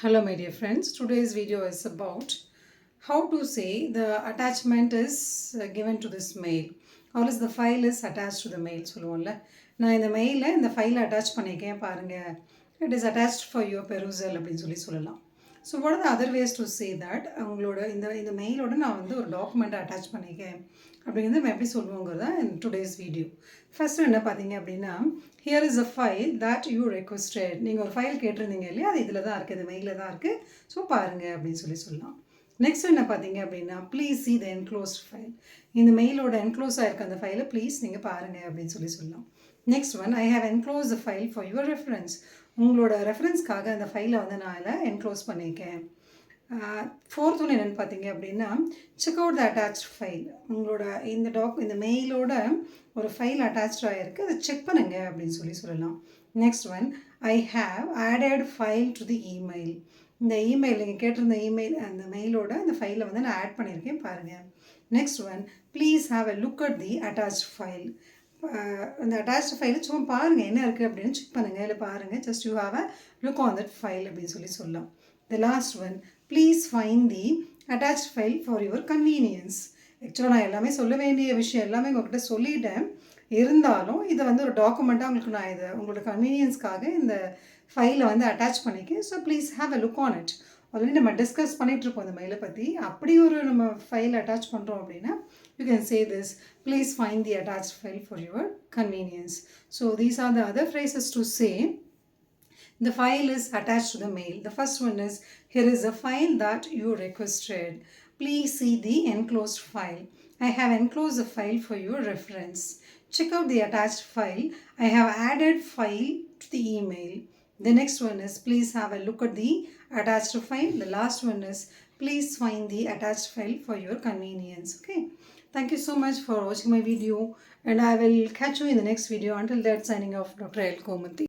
Hello my dear friends, today's video is about how to say the attachment is given to this mail or else the file is attached to the mail சொல்லுவோம்ல நான் இந்த மெயிலை இந்த ஃபைலை attach பண்ணியிருக்கேன் பாருங்கள் it is attached for your perusal அப்படின்னு சொல்லலாம் so what are the other ways to say that உங்களோட இந்த மெயிலோட நான் வந்து ஒரு டாக்குமெண்ட்டை அட்டாச் பண்ணியிருக்கேன் அப்படிங்கிறது நம்ம எப்படி சொல்லுவோங்கிறத in today's video. ஃபஸ்ட்டு என்ன பார்த்தீங்க அப்படின்னா here is a file that you requested. நீங்கள் ஒரு ஃபைல் கேட்டிருந்தீங்க இல்லையா, அது இதில் தான் இருக்குது, இந்த மெயிலில் தான் இருக்குது, ஸோ பாருங்கள் அப்படின்னு சொல்லலாம். நெக்ஸ்ட் என்ன பார்த்தீங்க அப்படின்னா please see the enclosed file. இந்த மெயிலோட என்க்ளோஸ் ஆகிருக்க அந்த ஃபைலை ப்ளீஸ் நீங்கள் பாருங்கள் அப்படின்னு சொல்லலாம். Next one, I have enclose the file for your reference. உங்களோட ரெஃபரன்ஸ்க்காக அந்த ஃபைலை வந்து நான் அதில் என்க்ளோஸ் பண்ணியிருக்கேன். ஃபோர்த் ஒன்று என்னென்னு பார்த்தீங்க அப்படின்னா check out the attach file. உங்களோட இந்த மெயிலோட ஒரு ஃபைல் அட்டாச் ஆகிருக்கு, அதை செக் பண்ணுங்க அப்படின்னு சொல்லலாம். Next one, I have added file to the email. இந்த இமெயில் நீங்கள் கேட்டிருந்த இமெயில் அந்த மெயிலோட இந்த ஃபைலை வந்து நான் ஆட் பண்ணியிருக்கேன் பாருங்கள். Next one, please have a look at the attach file. அந்த அட்டாச் ஃபைலை சும்மா பாருங்கள் என்ன இருக்குது அப்படின்னு செக் பண்ணுங்கள், இல்லை பாருங்கள், just you have a look on that file அப்படின்னு சொல்லலாம். The last one, please find the attached file for your convenience. ஆக்சுவலாக நான் எல்லாமே சொல்ல வேண்டிய விஷயம் எல்லாமே உங்கள்கிட்ட சொல்லிட்டேன், இருந்தாலும் இதை வந்து ஒரு டாக்குமெண்ட்டாக உங்களுக்கு நான் இதை உங்களோட கன்வீனியன்ஸ்க்காக இந்த ஃபைலை வந்து அட்டாச் பண்ணிக்கேன். So please have a look on it. Already நம்ம டிஸ்கஸ் பண்ணிகிட்ருக்கோம் இந்த மெயிலை பற்றி. அப்படி ஒரு நம்ம ஃபைல் அட்டாச் பண்ணுறோம் அப்படின்னா you can say this, please find the attach file for your convenience. So these are the other phrases to say the file is attached to the mail. The first one is, here is a file that you requested. Please see the enclosed file. I have enclosed a file for your reference. Check out the attached file. I have added file to the email. The next one is, please have a look at the attached file. The last one is, please find the attached file for your convenience. Okay. Thank you so much for watching my video, and I will catch you in the next video. Until that, signing off, Dr. L. Komanthi.